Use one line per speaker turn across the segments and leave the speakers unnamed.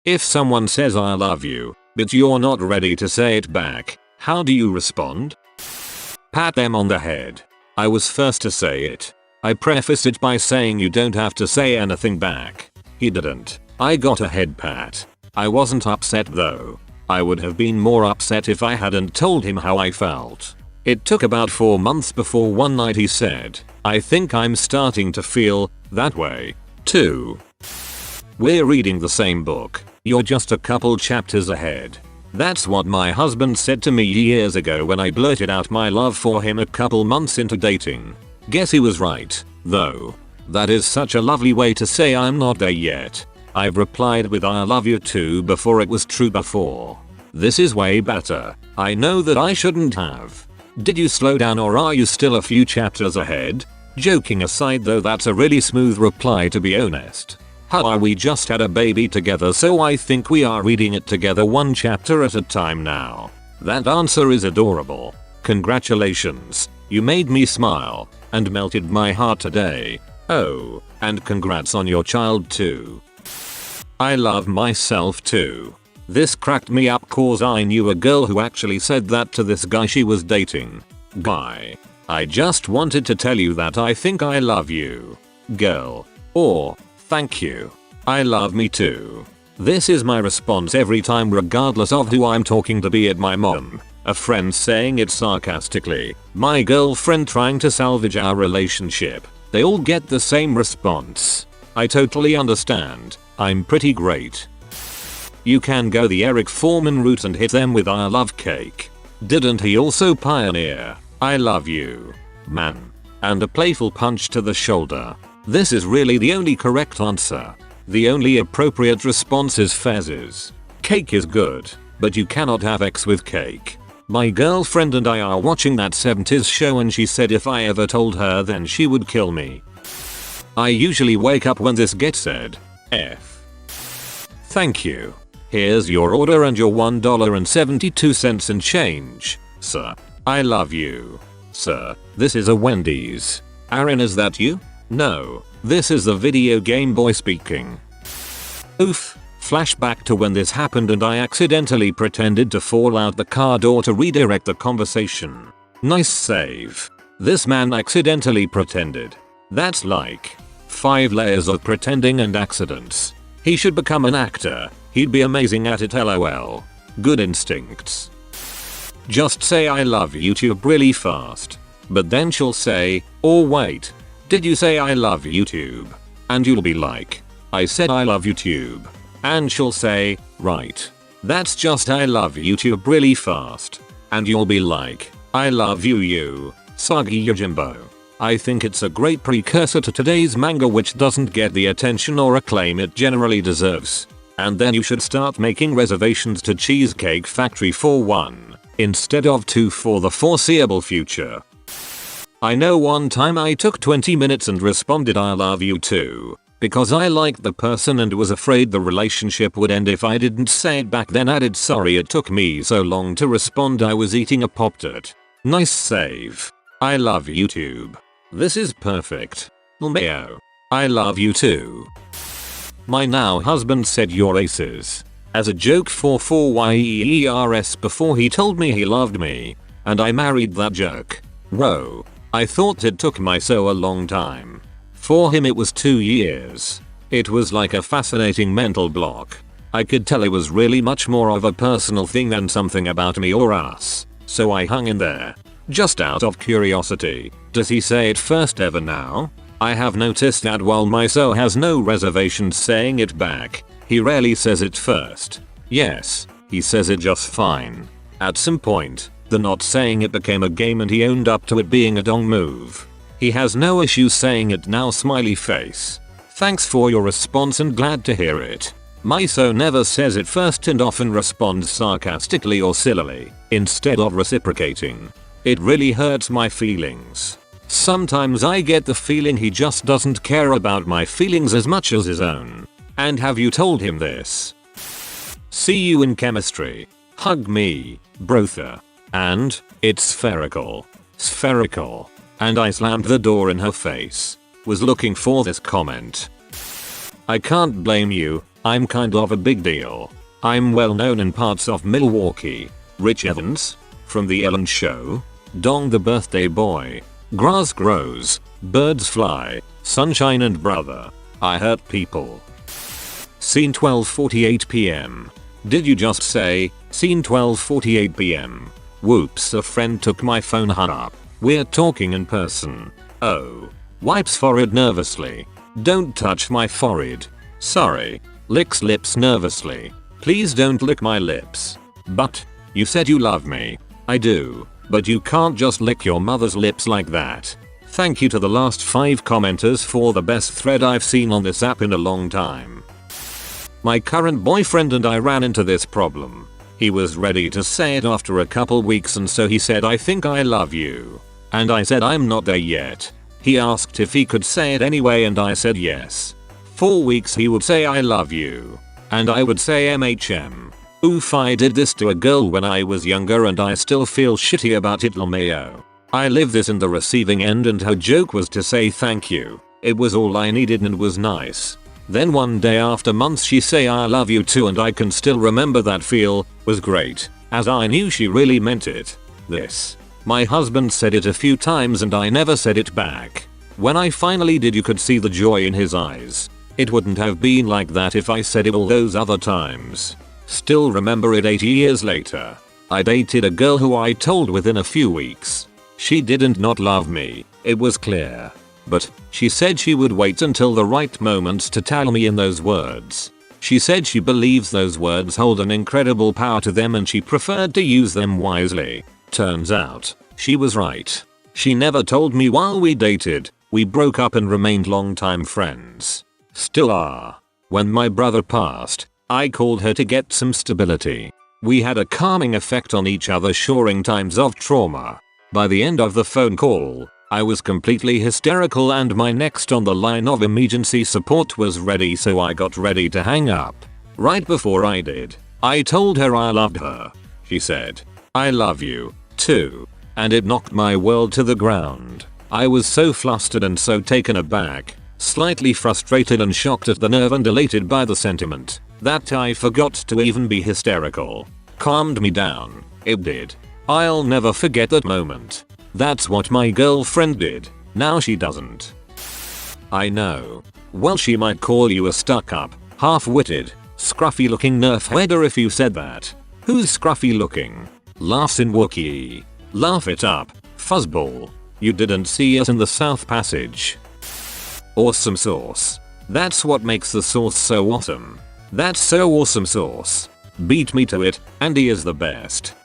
If someone says I love you, but you're not ready to say it back, how do you respond? Pat them on the head. I was first to say it. I prefaced it by saying you don't have to say anything back. He didn't. I got a head pat. I wasn't upset though. I would have been more upset if I hadn't told him how I felt. It took about 4 months before one night he said, I think I'm starting to feel that way too. We're reading the same book. You're just a couple chapters ahead. That's what my husband said to me years ago when I blurted out my love for him a couple months into dating. Guess he was right, though. That is such a lovely way to say I'm not there yet. I've replied with I love you too before it was true before. This is way better. I know that I shouldn't have. Did you slow down or are you still a few chapters ahead? Joking aside though, that's a really smooth reply to be honest. How are we just had a baby together, so I think we are reading it together one chapter at a time now. That answer is adorable. Congratulations. You made me smile and melted my heart today. Oh, and congrats on your child too. I love myself too. This cracked me up cause I knew a girl who actually said that to this guy she was dating. Guy. I just wanted to tell you that I think I love you. Girl. Or, thank you. I love me too. This is my response every time regardless of who I'm talking to, be it my mom, a friend saying it sarcastically, my girlfriend trying to salvage our relationship. They all get the same response. I totally understand. I'm pretty great. You can go the Eric Foreman route and hit them with I love cake. Didn't he also pioneer I love you, man? And a playful punch to the shoulder. This is really the only correct answer. The only appropriate response is Fez's. Cake is good, but you cannot have X with cake. My girlfriend and I are watching that 70s show and she said if I ever told her then she would kill me. I usually wake up when this gets said. F. Thank you. Here's your order and your $1.72 and change, sir. I love you. Sir, this is a Wendy's. Aaron, is that you? No, this is the video game boy speaking. Oof. Flashback to when this happened and I accidentally pretended to fall out the car door to redirect the conversation. Nice save. This man accidentally pretended. That's like 5 layers of pretending and accidents. He should become an actor. He'd be amazing at it, lol. Good instincts. Just say I love YouTube really fast. But then she'll say, oh wait, did you say I love YouTube? And you'll be like, I said I love YouTube. And she'll say, right. That's just I love YouTube really fast. And you'll be like, I love you, Sagi Yojimbo. I think it's a great precursor to today's manga, which doesn't get the attention or acclaim it generally deserves. And then you should start making reservations to Cheesecake Factory for 1, instead of 2 for the foreseeable future. I know one time I took 20 minutes and responded I love you too, because I liked the person and was afraid the relationship would end if I didn't say it back, then added sorry it took me so long to respond I was eating a Pop-Tart. Nice save. I love YouTube. This is perfect. Lmao. I love you too. My now husband said you're aces as a joke for 4 years before he told me he loved me, and I married that jerk. Whoa. I thought it took my so a long time. For him it was 2 years. It was like a fascinating mental block. I could tell it was really much more of a personal thing than something about me or us, so I hung in there. Just out of curiosity, does he say it first ever now? I have noticed that while my so has no reservations saying it back, he rarely says it first. Yes, he says it just fine. At some point, the not saying it became a game and he owned up to it being a dong move. He has no issue saying it now, smiley face. Thanks for your response and glad to hear it. My so never says it first and often responds sarcastically or sillily, instead of reciprocating. It really hurts my feelings. Sometimes I get the feeling he just doesn't care about my feelings as much as his own. And have you told him this? See you in chemistry. Hug me, brother. And, it's spherical. Spherical. And I slammed the door in her face. Was looking for this comment. I can't blame you. I'm kind of a big deal. I'm well known in parts of Milwaukee. Rich Evans? From The Ellen Show? Dong the Birthday Boy? Grass grows, birds fly, sunshine and brother. I hurt people. Scene 12:48 p.m. Did you just say, scene 12:48 p.m. Whoops, a friend took my phone, hung up. We're talking in person. Oh. Wipes forehead nervously. Don't touch my forehead. Sorry. Licks lips nervously. Please don't lick my lips. But, you said you love me. I do. But you can't just lick your mother's lips like that. Thank you to the last 5 commenters for the best thread I've seen on this app in a long time. My current boyfriend and I ran into this problem. He was ready to say it after a couple weeks, and so he said, I think I love you. And I said, I'm not there yet. He asked if he could say it anyway, and I said yes. 4 weeks he would say I love you. And I would say MHM. Oof, I did this to a girl when I was younger and I still feel shitty about it, LMAO. I live this in the receiving end, and her joke was to say thank you. It was all I needed and was nice. Then one day after months she say I love you too, and I can still remember that feel was great, as I knew she really meant it. This. My husband said it a few times and I never said it back. When I finally did, you could see the joy in his eyes. It wouldn't have been like that if I said it all those other times. Still remember it 8 years later. I dated a girl who I told within a few weeks. She didn't not love me, it was clear. But, she said she would wait until the right moment to tell me in those words. She said she believes those words hold an incredible power to them and she preferred to use them wisely. Turns out, she was right. She never told me while we dated. We broke up and remained longtime friends. Still are. When my brother passed, I called her to get some stability. We had a calming effect on each other during times of trauma. By the end of the phone call, I was completely hysterical and my next on the line of emergency support was ready, so I got ready to hang up. Right before I did, I told her I loved her. She said, I love you, too. And it knocked my world to the ground. I was so flustered and so taken aback, slightly frustrated and shocked at the nerve and elated by the sentiment, that I forgot to even be hysterical. Calmed me down. It did. I'll never forget that moment. That's what my girlfriend did. Now she doesn't. I know. Well, she might call you a stuck-up, half-witted, scruffy-looking nerf header if you said that. Who's scruffy-looking? Laughs in Wookiee. Laugh it up, fuzzball. You didn't see us in the South Passage. Awesome sauce. That's what makes the sauce so awesome. That's so awesome sauce. Beat me to it, Andy is the best.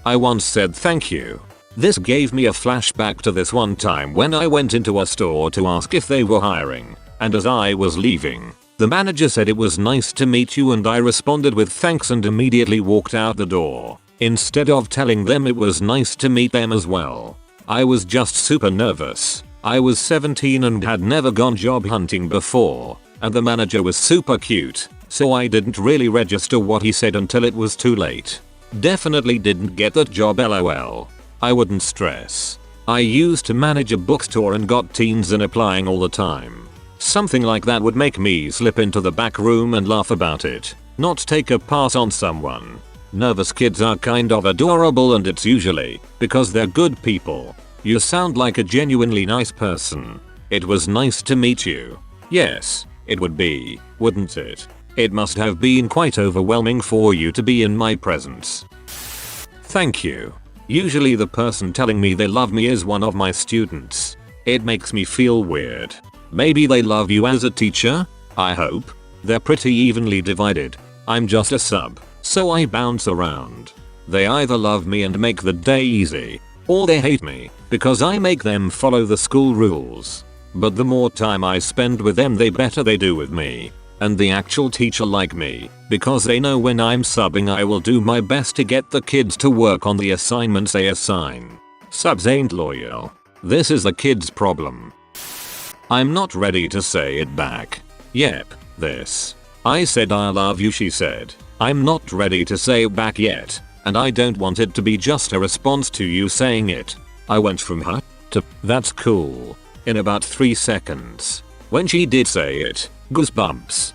I once said thank you. This gave me a flashback to this one time when I went into a store to ask if they were hiring, and as I was leaving, the manager said it was nice to meet you, and I responded with thanks and immediately walked out the door, instead of telling them it was nice to meet them as well. I was just super nervous. I was 17 and had never gone job hunting before, and the manager was super cute, so I didn't really register what he said until it was too late. Definitely didn't get that job, lol. I wouldn't stress. I used to manage a bookstore and got teens in applying all the time. Something like that would make me slip into the back room and laugh about it, not take a pass on someone. Nervous kids are kind of adorable, and it's usually because they're good people. You sound like a genuinely nice person. It was nice to meet you. Yes, it would be, wouldn't it? It must have been quite overwhelming for you to be in my presence. Thank you. Usually the person telling me they love me is one of my students. It makes me feel weird. Maybe they love you as a teacher? I hope. They're pretty evenly divided. I'm just a sub, so I bounce around. They either love me and make the day easy, or they hate me because I make them follow the school rules. But the more time I spend with them, the better they do with me. And the actual teacher like me, because they know when I'm subbing I will do my best to get the kids to work on the assignments they assign. Subs ain't loyal. This is the kids' problem. I'm not ready to say it back. Yep, this. I said I love you, she said. I'm not ready to say it back yet, and I don't want it to be just a response to you saying it. I went from huh to that's cool in about 3 seconds. When she did say it, goosebumps.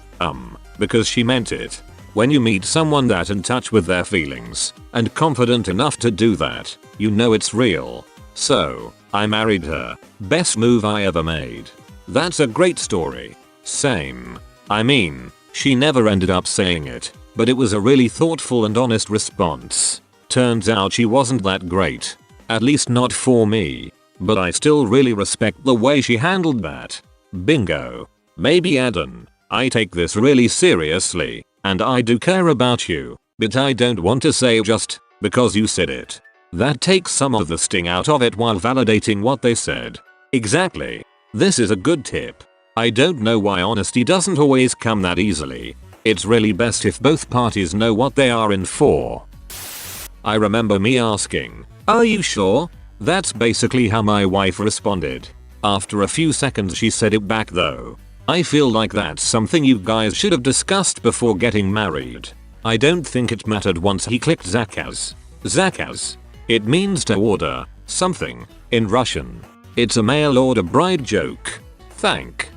because she meant it. When you meet someone that in touch with their feelings and confident enough to do that, you know it's real. So, I married her. Best move I ever made. That's a great story. Same. I mean, she never ended up saying it, but it was a really thoughtful and honest response. Turns out she wasn't that great. At least not for me. But I still really respect the way she handled that. Bingo. Maybe Adam, I take this really seriously, and I do care about you, but I don't want to say just because you said it. That takes some of the sting out of it while validating what they said. Exactly. This is a good tip. I don't know why honesty doesn't always come that easily. It's really best if both parties know what they are in for. I remember me asking, "Are you sure?" That's basically how my wife responded. After a few seconds she said it back though. I feel like that's something you guys should have discussed before getting married. I don't think it mattered once he clicked zakaz. Zakaz. It means to order something in Russian. It's a mail order bride joke. Thank